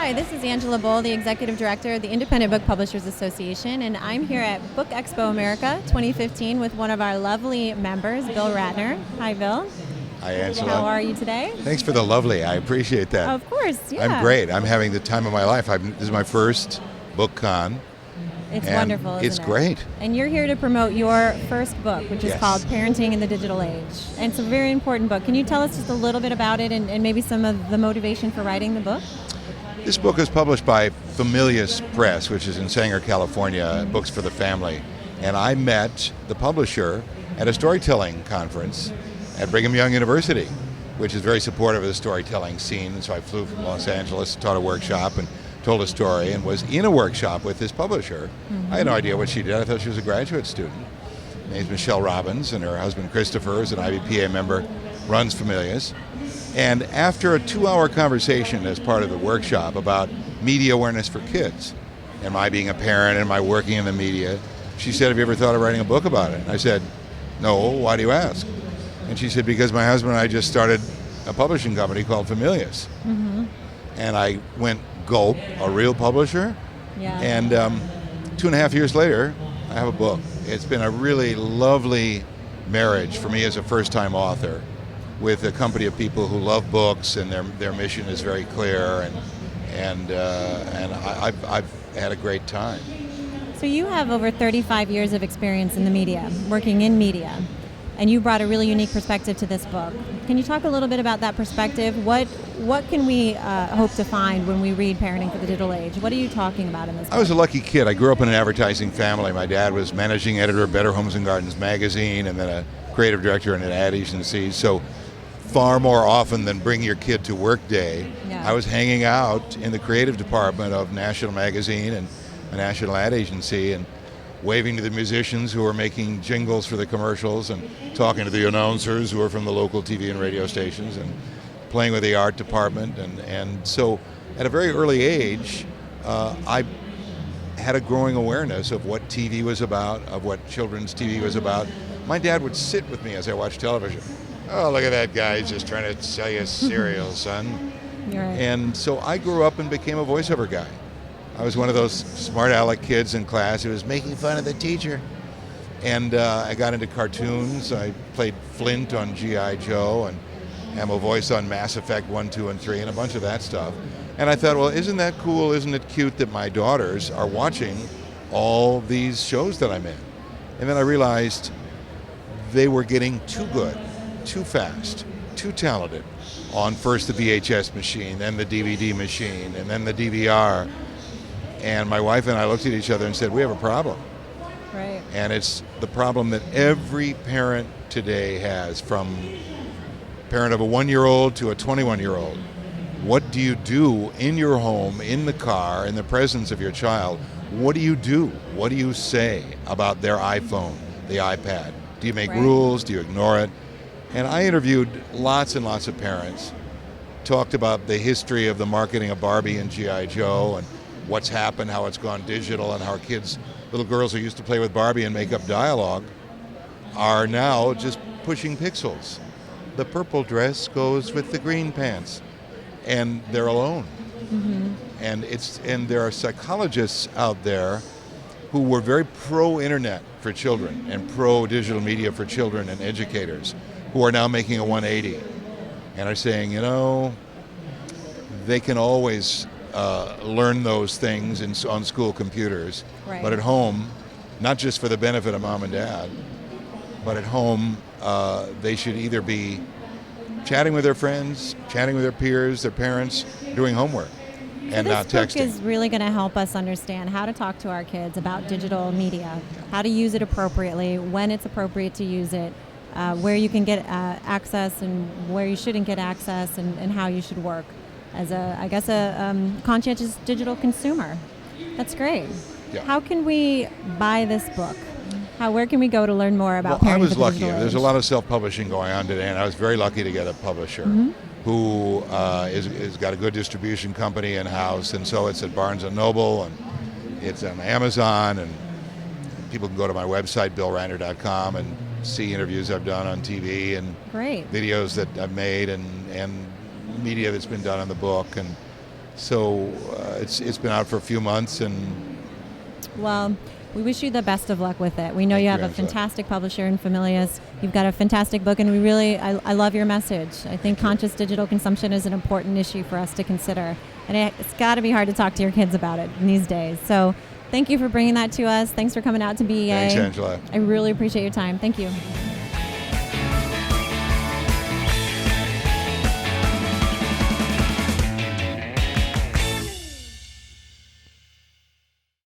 Hi, this is Angela Bole, the Executive Director of the Independent Book Publishers Association, and I'm here at BookExpo America 2015 with one of our lovely members, Bill Ratner. Hi, Bill. Hi, Angela. How are you today? Thanks for the lovely. I appreciate that. Of course, yeah. I'm great. I'm having the time of my life. This is my first BookCon. It's wonderful, isn't it? It's great. And you're here to promote your first book, which is Yes. called Parenting in the Digital Age. And it's a very important book. Can you tell us just a little bit about it and maybe some of the motivation for writing the book? This book is published by Familius Press, which is in Sanger, California, Books for the Family. And I met the publisher at a storytelling conference at Brigham Young University, which is very supportive of the storytelling scene. And so I flew from Los Angeles, taught a workshop, and told a story, and was in a workshop with this publisher. I had no idea what she did. I thought she was a graduate student. Her name's Michelle Robbins, and her husband Christopher is an IBPA member, runs Familius. And after a 2-hour conversation as part of the workshop about media awareness for kids, and my being a parent and my working in the media, she said, "Have you ever thought of writing a book about it?" And I said, "No, why do you ask?" And she said, "Because my husband and I just started a publishing company called Familius." And I went, gulp, a real publisher? Yeah. And 2.5 years later, I have a book. It's been a really lovely marriage for me as a first-time author with a company of people who love books, and their mission is very clear, and I've had a great time. So you have over 35 years of experience in the media, working in media, and you brought a really unique perspective to this book. Can you talk a little bit about that perspective? What can we hope to find when we read Parenting for the Digital Age? What are you talking about in this book? I was a lucky kid. I grew up in an advertising family. My dad was managing editor of Better Homes and Gardens magazine, and then a creative director in an ad agency. So far more often than bring your kid to work day, Yeah. I was hanging out in the creative department of National Magazine and a national ad agency, and waving to the musicians who were making jingles for the commercials, and talking to the announcers who were from the local TV and radio stations, and playing with the art department. And so at a very early age, I had a growing awareness of what TV was about, of what children's TV was about. My dad would sit with me as I watched television. "Oh, look at that guy, he's just trying to sell you cereal, son." You're right. And so I grew up and became a voiceover guy. I was one of those smart aleck kids in class who was making fun of the teacher. And I got into cartoons. I played Flint on G.I. Joe, and am a voice on Mass Effect 1, 2, and 3, and a bunch of that stuff. And I thought, well, isn't that cool? Isn't it cute that my daughters are watching all these shows that I'm in? And then I realized they were getting too good, too fast, too talented on first the VHS machine, then the DVD machine, and then the DVR. And my wife and I looked at each other and said, we have a problem. Right. And it's the problem that every parent today has, from parent of a 1-year-old to a 21-year-old. What do you do in your home, in the car, in the presence of your child? What do you do? What do you say about their iPhone, the iPad? Do you make rules? Do you ignore it? And I interviewed lots and lots of parents, talked about the history of the marketing of Barbie and G.I. Joe, and what's happened, how it's gone digital, and how kids, little girls who used to play with Barbie and make up dialogue, are now just pushing pixels. The purple dress goes with the green pants, and they're alone. And there are psychologists out there who were very pro-internet for children and pro-digital media for children, and educators who are now making a 180 and are saying, you know, they can always learn those things on school computers, but at home, not just for the benefit of mom and dad, but at home, they should either be chatting with their friends, chatting with their peers, their parents, doing homework, and not texting. This book is really going to help us understand how to talk to our kids about digital media, how to use it appropriately, when it's appropriate to use it, where you can get access and where you shouldn't get access, and how you should work as a conscientious digital consumer. That's great. Yeah. How can we buy this book? Where can we go to learn more about? Well, I Parenting was for the lucky. Digital There's a Age? lot of self-publishing going on today, and I was very lucky to get a publisher who is got a good distribution company in-house, and so it's at Barnes & Noble, and it's on Amazon, and people can go to my website, BillRatner.com, and see interviews I've done on TV, and videos that I've made, and media that's been done on the book. And So it's been out for a few months, and Well, we wish you the best of luck with it. We know Thank you you, have a Angela. fantastic publisher in Familius. You've got a fantastic book, and I love your message. I think conscious digital consumption is an important issue for us to consider. And it's got to be hard to talk to your kids about it in these days. So thank you for bringing that to us. Thanks for coming out to BEA. thanks, Angela. I really appreciate your time. Thank you.